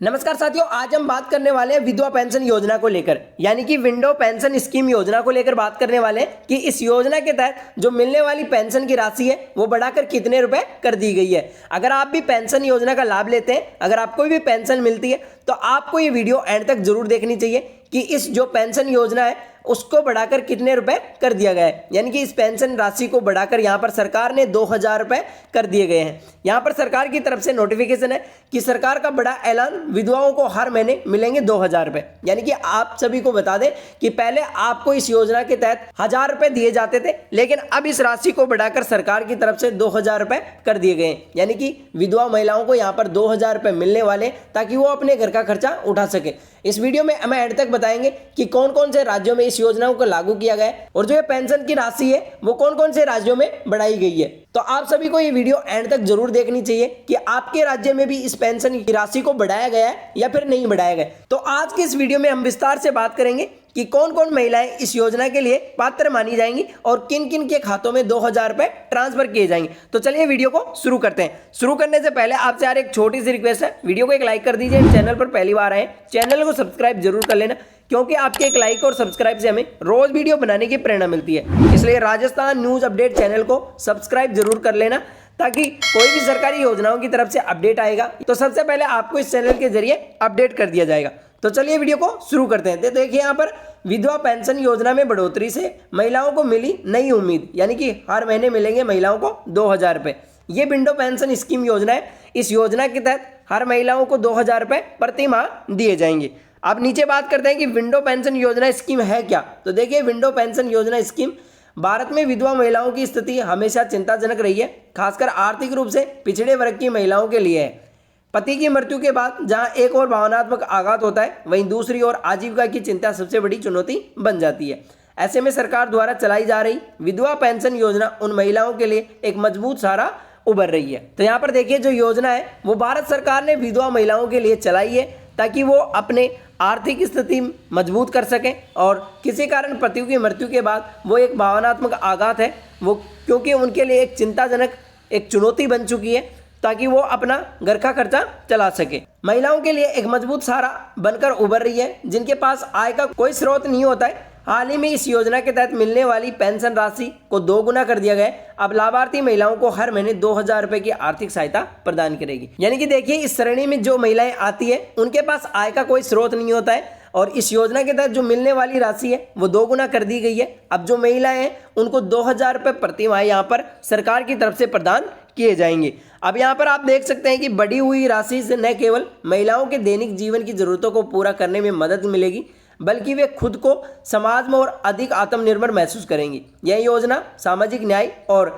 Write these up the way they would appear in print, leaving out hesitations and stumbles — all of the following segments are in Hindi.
नमस्कार साथियों, आज हम बात करने वाले हैं विधवा पेंशन योजना को लेकर, यानी कि विंडो पेंशन स्कीम योजना को लेकर बात करने वाले हैं कि इस योजना के तहत जो मिलने वाली पेंशन की राशि है वो बढ़ाकर कितने रुपए कर दी गई है। अगर आप भी पेंशन योजना का लाभ लेते हैं, अगर आपको भी पेंशन मिलती है तो आपको ये वीडियो एंड तक जरूर देखनी चाहिए कि इस जो पेंशन योजना है उसको बढ़ाकर कितने रुपए कर दिया गया है। यानी कि इस पेंशन राशि को बढ़ाकर यहाँ पर सरकार ने 2000 रुपए कर दिए गए हैं। यहाँ पर सरकार की तरफ से नोटिफिकेशन है कि सरकार का बड़ा ऐलान, विधवाओं को हर महीने मिलेंगे 2000 रुपए। यानी कि आप सभी को बता दें कि पहले आपको इस योजना के तहत 1000 रुपए दिए जाते थे, लेकिन अब इस राशि को बढ़ाकर सरकार की तरफ से 2000 रुपए कर दिए गए हैं। यानी कि विधवा महिलाओं को यहाँ पर 2000 रुपए मिलने वाले ताकि वो अपने घर का खर्चा उठा सके। इस वीडियो में हमें एंड तक बताएंगे कि कौन कौन से राज्यों में इस योजना को लागू किया गया है और जो ये पेंशन की राशि है वो कौन कौन से राज्यों में बढ़ाई गई है। तो आप सभी को ये वीडियो एंड तक जरूर देखनी चाहिए कि आपके राज्य में भी इस पेंशन की राशि को बढ़ाया गया है या फिर नहीं बढ़ाया गया। तो आज की इस वीडियो में हम विस्तार से बात करेंगे कि कौन कौन महिलाएं इस योजना के लिए पात्र मानी जाएंगी और किन किन के खातों में 2000 रुपए ट्रांसफर किए जाएंगे। तो चलिए वीडियो को शुरू करते हैं। शुरू करने से पहले आपसे यार एक छोटी सी रिक्वेस्ट है, वीडियो को एक लाइक कर दीजिए। चैनल पर पहली बार आए चैनल को सब्सक्राइब जरूर कर लेना, क्योंकि आपके एक लाइक और सब्सक्राइब से हमें रोज वीडियो बनाने की प्रेरणा मिलती है। इसलिए राजस्थान न्यूज अपडेट चैनल को सब्सक्राइब जरूर कर लेना, ताकि कोई भी सरकारी योजनाओं की तरफ से अपडेट आएगा तो सबसे पहले आपको इस चैनल के जरिए अपडेट कर दिया जाएगा। तो चलिए वीडियो को शुरू करते हैं। देखिए यहाँ पर विधवा पेंशन योजना में बढ़ोतरी से महिलाओं को मिली नई उम्मीद, यानी कि हर महीने मिलेंगे महिलाओं को 2000 रुपए। ये विंडो पेंशन स्कीम योजना है। इस योजना के तहत हर महिलाओं को 2000 रुपए प्रति माह दिए जाएंगे। अब नीचे बात करते हैं कि विंडो पेंशन योजना स्कीम है क्या। तो देखिए, विंडो पेंशन योजना स्कीम भारत में विधवा महिलाओं की स्थिति हमेशा चिंताजनक रही है, खासकर आर्थिक रूप से पिछड़े वर्ग की महिलाओं के लिए है। पति की मृत्यु के बाद जहां एक और भावनात्मक आघात होता है, वहीं दूसरी ओर आजीविका की चिंता सबसे बड़ी चुनौती बन जाती है। ऐसे में सरकार द्वारा चलाई जा रही विधवा पेंशन योजना उन महिलाओं के लिए एक मजबूत सहारा उभर रही है। तो यहाँ पर देखिए, जो योजना है वो भारत सरकार ने विधवा महिलाओं के लिए चलाई है ताकि वो अपने आर्थिक स्थिति मजबूत कर सकें और किसी कारण पति की मृत्यु के बाद वो एक भावनात्मक आघात है वो, क्योंकि उनके लिए एक चिंताजनक एक चुनौती बन चुकी है, ताकि वो अपना घर का खर्चा चला सके। महिलाओं के लिए एक मजबूत सहारा बनकर उभर रही है जिनके पास आय का कोई स्रोत नहीं होता है। हाल ही में इस योजना के तहत मिलने वाली पेंशन राशि को 2 गुना कर दिया गया है। अब लाभार्थी महिलाओं को हर महीने 2000 रुपए की आर्थिक सहायता प्रदान करेगी। यानी कि देखिए, इस श्रेणी में जो महिलाएं आती है उनके पास आय का कोई स्रोत नहीं होता है और इस योजना के तहत जो मिलने वाली राशि है वो 2 गुना कर दी गई है। अब जो महिलाएं हैं उनको 2000 रुपए प्रति माह यहाँ पर सरकार की तरफ से प्रदान किए जाएंगे। अब यहाँ पर आप देख सकते हैं कि बढ़ी हुई राशि से न केवल महिलाओं के दैनिक जीवन की जरूरतों को पूरा करने में मदद मिलेगी, बल्कि वे खुद को समाज में और अधिक आत्मनिर्भर महसूस करेंगी। यह योजना सामाजिक न्याय और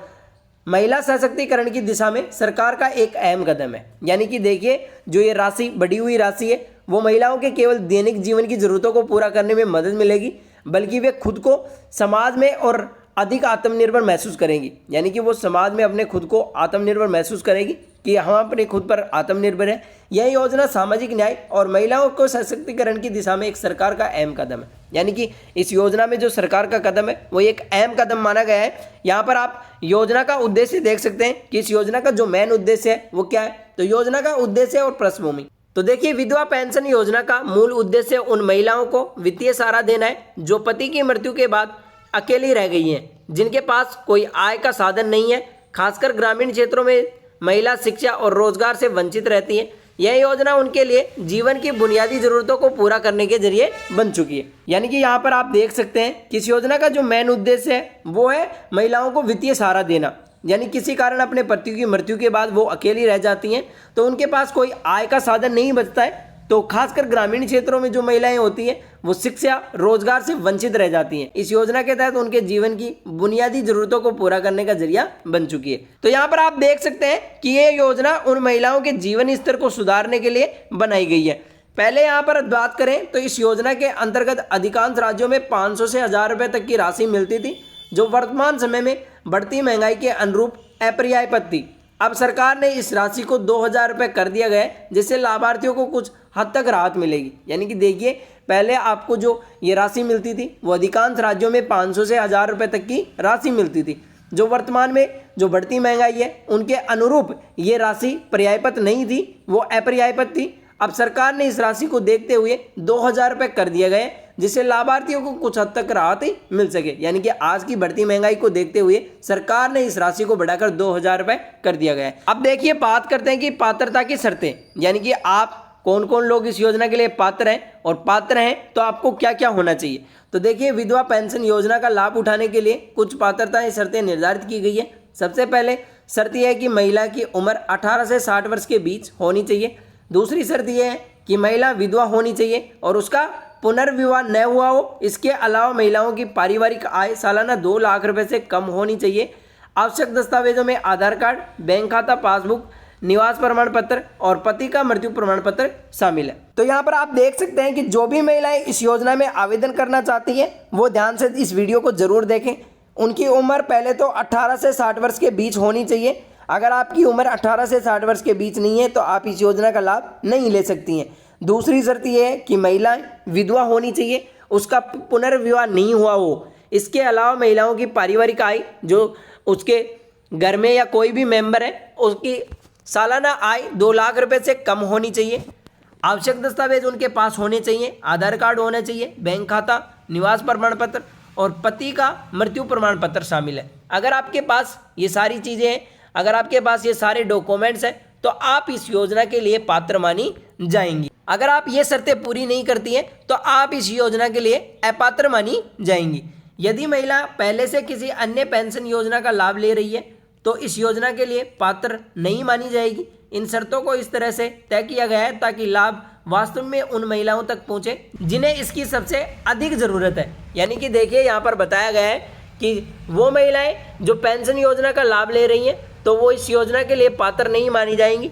महिला सशक्तिकरण की दिशा में सरकार का एक अहम कदम है। यानी कि देखिए, जो ये राशि बढ़ी हुई राशि है वो महिलाओं के केवल दैनिक जीवन की जरूरतों को पूरा करने में मदद मिलेगी, बल्कि वे खुद को समाज में और अधिक आत्मनिर्भर महसूस करेंगी। यानी कि वो समाज में अपने खुद को आत्मनिर्भर महसूस करेगी कि हम अपने खुद पर आत्मनिर्भर है। यह योजना सामाजिक न्याय और महिलाओं को सशक्तिकरण की दिशा में एक सरकार का अहम कदम है। यानी कि इस योजना में जो सरकार का कदम है वो एक अहम कदम माना गया है। यहाँ पर आप योजना का उद्देश्य देख सकते हैं कि इस योजना का जो मेन उद्देश्य है वो क्या है। तो योजना का उद्देश्य और पृष्ठभूमि, तो देखिए, विधवा पेंशन योजना का मूल उद्देश्य उन महिलाओं को वित्तीय सहारा देना है जो पति की मृत्यु के बाद अकेली रह गई हैं, जिनके पास कोई आय का साधन नहीं है। खासकर ग्रामीण क्षेत्रों में महिला शिक्षा और रोजगार से वंचित रहती है। यह योजना उनके लिए जीवन की बुनियादी जरूरतों को पूरा करने के जरिए बन चुकी है। यानी कि यहाँ पर आप देख सकते हैं कि इस योजना का जो मेन उद्देश्य है वो है महिलाओं को वित्तीय सहारा देना। यानी किसी कारण अपने पति की मृत्यु के बाद वो अकेली रह जाती हैं तो उनके पास कोई आय का साधन नहीं बचता है। तो खासकर ग्रामीण क्षेत्रों में जो महिलाएं होती हैं वो शिक्षा रोजगार से वंचित रह जाती हैं। इस योजना के तहत उनके जीवन की बुनियादी जरूरतों को पूरा करने का जरिया बन चुकी है। तो यहाँ पर आप देख सकते हैं कि ये योजना उन महिलाओं के जीवन स्तर को सुधारने के लिए बनाई गई है। पहले यहाँ पर बात करें तो इस योजना के अंतर्गत अधिकांश राज्यों में 500 से 1000 रुपए तक की राशि मिलती थी, जो वर्तमान समय में बढ़ती महंगाई के अनुरूप अपर्याप्त थी। अब सरकार ने इस राशि को 2000 रुपए कर दिया गया है, जिससे लाभार्थियों को कुछ हद तक राहत मिलेगी। यानी कि देखिए, पहले आपको जो ये राशि मिलती थी वो अधिकांश राज्यों में 500 से 1000 रुपए तक की राशि मिलती थी, जो वर्तमान में जो बढ़ती महंगाई है उनके अनुरूप ये राशि पर्याप्त नहीं थी, वो अपर्याप्त थी। अब सरकार ने इस राशि को देखते हुए 2,000 रुपये कर दिया गया है, जिससे लाभार्थियों को कुछ हद तक राहत मिल सके। यानी कि आज की बढ़ती महंगाई को देखते हुए सरकार ने इस राशि को बढ़ाकर 2,000 रुपये कर दिया गया है। अब देखिए बात करते हैं कि पात्रता की शर्तें, यानी कि आप कौन कौन लोग इस योजना के लिए पात्र हैं, और पात्र हैं तो आपको क्या क्या होना चाहिए। तो देखिए विधवा पेंशन योजना का लाभ उठाने के लिए कुछ पात्रता शर्तें निर्धारित की गई है। सबसे पहले शर्त यह है कि महिला की उम्र 18 से 60 वर्ष के बीच होनी चाहिए। दूसरी शर्त यह है कि महिला विधवा होनी चाहिए और उसका पुनर्विवाह न हुआ हो। इसके अलावा महिलाओं की पारिवारिक आय सालाना 2 लाख रुपए से कम होनी चाहिए। आवश्यक दस्तावेजों में आधार कार्ड, बैंक खाता पासबुक, निवास प्रमाण पत्र और पति का मृत्यु प्रमाण पत्र शामिल है। तो यहाँ पर आप देख सकते हैं कि जो भी महिलाएं इस योजना में आवेदन करना चाहती हैं वो ध्यान से इस वीडियो को जरूर देखें। उनकी उम्र पहले तो 18 से 60 वर्ष के बीच होनी चाहिए। अगर आपकी उम्र 18 से 60 वर्ष के बीच नहीं है तो आप इस योजना का लाभ नहीं ले सकती हैं। दूसरी शर्त यह है कि महिलाएं विधवा होनी चाहिए, उसका पुनर्विवाह नहीं हुआ हो। इसके अलावा महिलाओं की पारिवारिक आय, जो उसके घर में या कोई भी मेंबर है उसकी सालाना आय 2 लाख रुपए से कम होनी चाहिए। आवश्यक दस्तावेज उनके पास होने चाहिए, आधार कार्ड होना चाहिए, बैंक खाता, निवास प्रमाण पत्र और पति का मृत्यु प्रमाण पत्र शामिल है। अगर आपके पास ये सारी चीज़ें हैं, अगर आपके पास ये सारे डॉक्यूमेंट्स हैं तो आप इस योजना के लिए पात्र मानी जाएंगी। अगर आप ये शर्तें पूरी नहीं करती हैं तो आप इस योजना के लिए अपात्र मानी जाएंगी। यदि महिला पहले से किसी अन्य पेंशन योजना का लाभ ले रही है तो इस योजना के लिए पात्र नहीं मानी जाएगी। इन शर्तों को इस तरह से तय किया गया है ताकि लाभ वास्तव में उन महिलाओं तक पहुंचे जिन्हें इसकी सबसे अधिक ज़रूरत है। यानी कि देखिए यहाँ पर बताया गया है कि वो महिलाएं जो पेंशन योजना का लाभ ले रही हैं तो वो इस योजना के लिए पात्र नहीं मानी जाएंगी।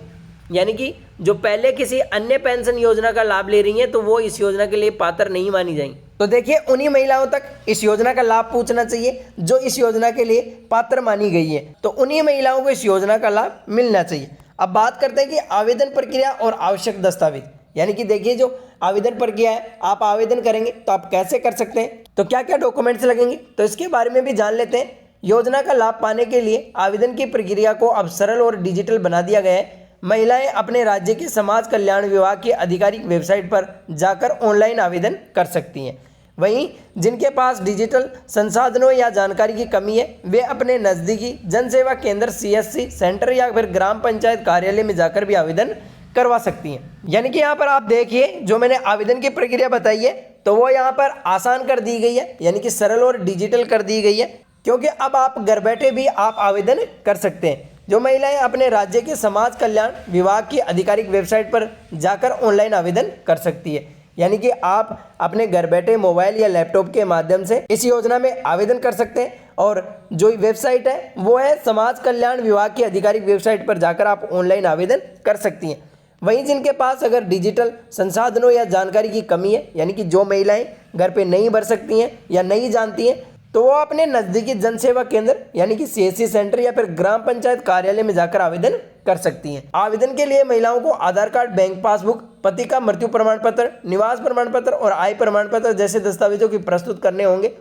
यानी कि जो पहले किसी अन्य पेंशन योजना का लाभ ले रही हैं तो वो इस योजना के लिए पात्र नहीं मानी जाएंगी। तो देखिए उन्हीं महिलाओं तक इस योजना का लाभ पहुंचना चाहिए जो इस योजना के लिए पात्र मानी गई है। तो उन्हीं महिलाओं को इस योजना का लाभ मिलना चाहिए। अब बात करते हैं कि आवेदन प्रक्रिया और आवश्यक दस्तावेज। यानी कि देखिए जो आवेदन प्रक्रिया है, आप आवेदन करेंगे तो आप कैसे कर सकते हैं, तो क्या क्या डॉक्यूमेंट्स लगेंगे, तो इसके बारे में भी जान लेते हैं। योजना का लाभ पाने के लिए आवेदन की प्रक्रिया को अब सरल और डिजिटल बना दिया गया है। महिलाएं अपने राज्य के समाज कल्याण विभाग की आधिकारिक वेबसाइट पर जाकर ऑनलाइन आवेदन कर सकती हैं। वहीं जिनके पास डिजिटल संसाधनों या जानकारी की कमी है वे अपने नज़दीकी जनसेवा केंद्र CSC सेंटर या फिर ग्राम पंचायत कार्यालय में जाकर भी आवेदन करवा सकती हैं। यानी कि यहाँ पर आप देखिए जो मैंने आवेदन की प्रक्रिया बताई है तो वो यहाँ पर आसान कर दी गई है, यानी कि सरल और डिजिटल कर दी गई है, क्योंकि अब आप घर बैठे भी आप आवेदन कर सकते हैं। जो महिलाएं अपने राज्य के समाज कल्याण विभाग की आधिकारिक वेबसाइट पर जाकर ऑनलाइन आवेदन कर सकती है। यानी कि आप अपने घर बैठे मोबाइल या लैपटॉप के माध्यम से इस योजना में आवेदन कर सकते हैं। और जो वेबसाइट है वो है समाज कल्याण विभाग की आधिकारिक वेबसाइट पर जाकर आप ऑनलाइन आवेदन कर सकती हैं। वहीं जिनके पास अगर डिजिटल संसाधनों या जानकारी की कमी है, यानी कि जो महिलाएं घर पे नहीं भर सकती हैं या नहीं जानती हैं, तो वो अपने नज़दीकी जनसेवा केंद्र यानी कि CSC सेंटर या फिर ग्राम पंचायत कार्यालय में जाकर आवेदन कर सकती हैं। आवेदन के लिए महिलाओं को आधार कार्ड, बैंक पासबुक, पति का मृत्यु प्रमाण पत्र, निवास प्रमाण पत्र और आय प्रमाण पत्र जैसे दस्तावेजों की प्रस्तुत करने होंगे।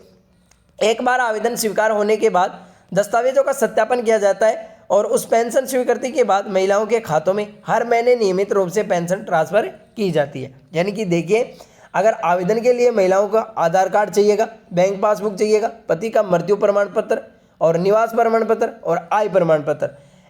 एक बार आवेदन स्वीकार होने के बाद दस्तावेजों का सत्यापन किया जाता है और उस पेंशन स्वीकृति के बाद महिलाओं के खातों में हर महीने नियमित रूप से पेंशन ट्रांसफर की जाती है। यानी कि देखिए अगर आवेदन के लिए महिलाओं का आधार कार्ड चाहिएगा, बैंक पासबुक चाहिएगा, पति का मृत्यु प्रमाण पत्र और निवास प्रमाण पत्र और आय प्रमाण पत्र,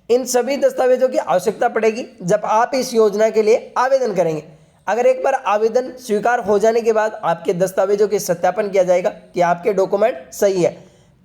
इन सभी दस्तावेजों की आवश्यकता पड़ेगी जब आप इस योजना के लिए आवेदन करेंगे। अगर एक बार आवेदन स्वीकार हो जाने के बाद आपके दस्तावेजों के सत्यापन किया जाएगा कि आपके डॉक्यूमेंट सही है।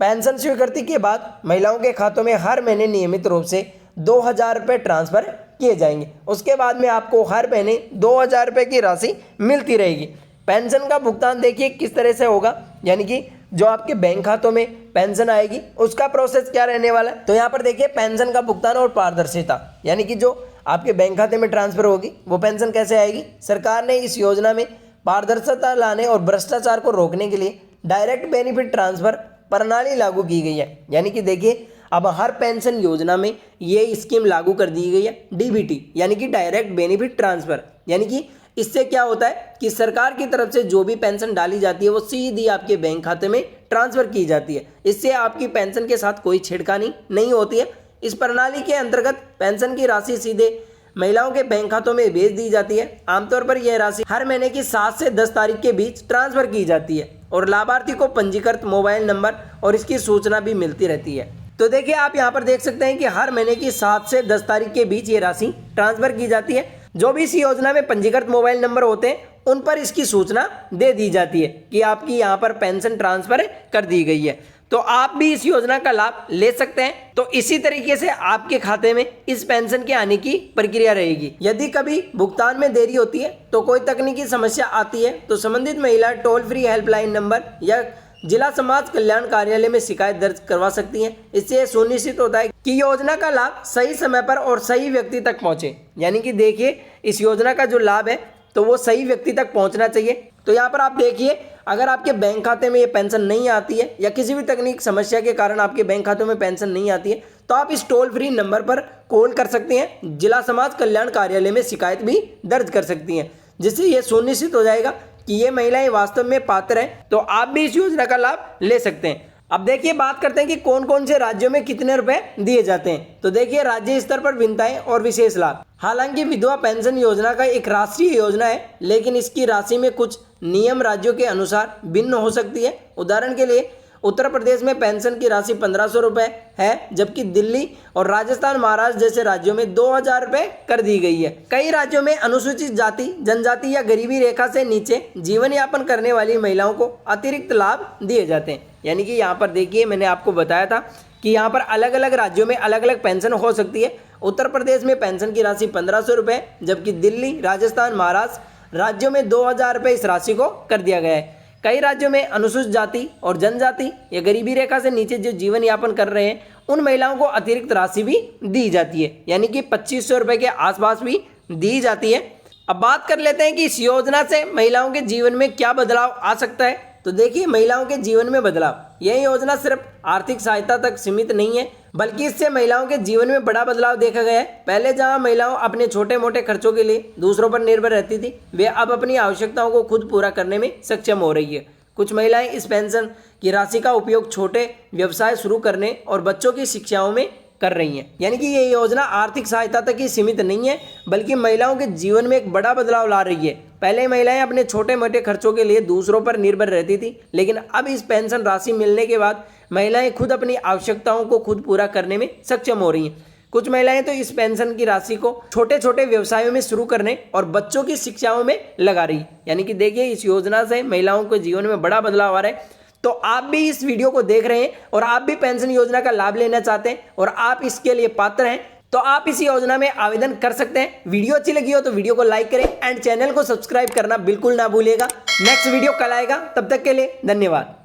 पेंशन स्वीकृति के बाद महिलाओं के खातों में हर महीने नियमित रूप से 2,000 रुपये ट्रांसफर किए जाएंगे। उसके बाद में आपको हर महीने 2,000 रुपये की राशि मिलती रहेगी। पेंशन का भुगतान देखिए किस तरह से होगा, यानी कि जो आपके बैंक खातों में पेंशन आएगी उसका प्रोसेस क्या रहने वाला है। तो यहाँ पर देखिए पेंशन का भुगतान और पारदर्शिता, यानी कि जो आपके बैंक खाते में ट्रांसफर होगी वो पेंशन कैसे आएगी। सरकार ने इस योजना में पारदर्शिता लाने और भ्रष्टाचार को रोकने के लिए डायरेक्ट बेनिफिट ट्रांसफर प्रणाली लागू की गई है। यानी कि देखिए अब हर पेंशन योजना में ये स्कीम लागू कर दी गई है DBT, यानी कि डायरेक्ट बेनिफिट ट्रांसफर। यानी कि इससे क्या होता है कि सरकार की तरफ से जो भी पेंशन डाली जाती है वो सीधी आपके बैंक खाते में ट्रांसफर की जाती है। इससे आपकी पेंशन के साथ कोई छेड़खानी नहीं होती है। इस प्रणाली के अंतर्गत पेंशन की राशि सीधे महिलाओं के बैंक खातों में भेज दी जाती है। आमतौर पर यह राशि हर महीने की 7 से 10 तारीख के बीच ट्रांसफर की जाती है और लाभार्थी को पंजीकृत मोबाइल नंबर और इसकी सूचना भी मिलती रहती है। तो देखिए आप यहाँ पर देख सकते हैं कि हर महीने की 7 से 10 तारीख के बीच ये राशि ट्रांसफर की जाती है। जो भी इस योजना में पंजीकृत मोबाइल नंबर होते हैं उन पर इसकी सूचना दे दी जाती है कि आपकी यहाँ पर पेंशन ट्रांसफर कर दी गई है। तो आप भी इस योजना का लाभ ले सकते हैं। तो इसी तरीके से आपके खाते में इस पेंशन के आने की प्रक्रिया रहेगी। यदि कभी भुगतान में देरी होती है तो कोई तकनीकी समस्या आती है तो संबंधित महिला टोल फ्री हेल्पलाइन नंबर या जिला समाज कल्याण कार्यालय में शिकायत दर्ज करवा सकती हैं। इससे सुनिश्चित होता है कि योजना का लाभ सही समय पर और सही व्यक्ति तक पहुंचे। यानी कि देखिए इस योजना का जो लाभ है तो वो सही व्यक्ति तक पहुंचना चाहिए। तो यहाँ पर आप देखिए अगर आपके बैंक खाते में ये पेंशन नहीं आती है या किसी भी तकनीक समस्या के कारण आपके बैंक खातों में पेंशन नहीं आती है तो आप इस टोल फ्री नंबर पर कॉल कर सकते हैं। जिला समाज कल्याण कार्यालय में शिकायत भी दर्ज कर सकती हैं, जिससे ये सुनिश्चित हो जाएगा कि ये महिलाएं वास्तव में पात्र हैं। तो आप भी इस योजना का लाभ ले सकते हैं। अब देखिए बात करते हैं कि कौन कौन से राज्यों में कितने रुपए दिए जाते हैं। तो देखिए राज्य स्तर पर भिन्नताएं और विशेष लाभ। हालांकि विधवा पेंशन योजना का एक राष्ट्रीय योजना है, लेकिन इसकी राशि में कुछ नियम राज्यों के अनुसार भिन्न हो सकती है। उदाहरण के लिए उत्तर प्रदेश में पेंशन की राशि 1500 रुपये है, जबकि दिल्ली और राजस्थान महाराष्ट्र जैसे राज्यों में 2000 रुपये कर दी गई है। कई राज्यों में अनुसूचित जाति जनजाति या गरीबी रेखा से नीचे जीवन यापन करने वाली महिलाओं को अतिरिक्त लाभ दिए जाते हैं। यानी कि यहाँ पर देखिए मैंने आपको बताया था कि यहाँ पर अलग अलग राज्यों में अलग अलग पेंशन हो सकती है। उत्तर प्रदेश में पेंशन की राशि 1500 रुपये, जबकि दिल्ली राजस्थान महाराष्ट्र राज्यों में 2000 रुपये इस राशि को कर दिया गया है। कई राज्यों में अनुसूचित जाति और जनजाति या गरीबी रेखा से नीचे जो जीवन यापन कर रहे हैं उन महिलाओं को अतिरिक्त राशि भी दी जाती है, यानी कि 2500 रुपये के आसपास भी दी जाती है। अब बात कर लेते हैं कि इस योजना से महिलाओं के जीवन में क्या बदलाव आ सकता है। तो देखिए महिलाओं के जीवन में बदलाव, यह योजना सिर्फ आर्थिक सहायता तक सीमित नहीं है, बल्कि इससे महिलाओं के जीवन में बड़ा बदलाव देखा गया है। पहले जहां महिलाओं अपने छोटे मोटे खर्चों के लिए दूसरों पर निर्भर रहती थी, वे अब अपनी आवश्यकताओं को खुद पूरा करने में सक्षम हो रही है। कुछ महिलाएं इस पेंशन की राशि का उपयोग छोटे व्यवसाय शुरू करने और बच्चों की शिक्षाओं में कर रही हैं। यानी कि ये योजना आर्थिक सहायता तक ही सीमित नहीं है, बल्कि महिलाओं के जीवन में एक बड़ा बदलाव ला रही है। पहले महिलाएं अपने छोटे मोटे खर्चों के लिए दूसरों पर निर्भर रहती थी, लेकिन अब इस पेंशन राशि मिलने के बाद महिलाएं खुद अपनी आवश्यकताओं को खुद पूरा करने में सक्षम हो रही हैं। कुछ महिलाएं तो इस पेंशन की राशि को छोटे छोटे व्यवसायों में शुरू करने और बच्चों की शिक्षाओं में लगा रही। यानी कि देखिए इस योजना से महिलाओं के जीवन में बड़ा बदलाव आ रहा है। तो आप भी इस वीडियो को देख रहे हैं और आप भी पेंशन योजना का लाभ लेना चाहते हैं और आप इसके लिए पात्र हैं, तो आप इस योजना में आवेदन कर सकते हैं। वीडियो अच्छी लगी हो तो वीडियो को लाइक करें एंड चैनल को सब्सक्राइब करना बिल्कुल ना भूलिएगा। नेक्स्ट वीडियो कल आएगा, तब तक के लिए धन्यवाद।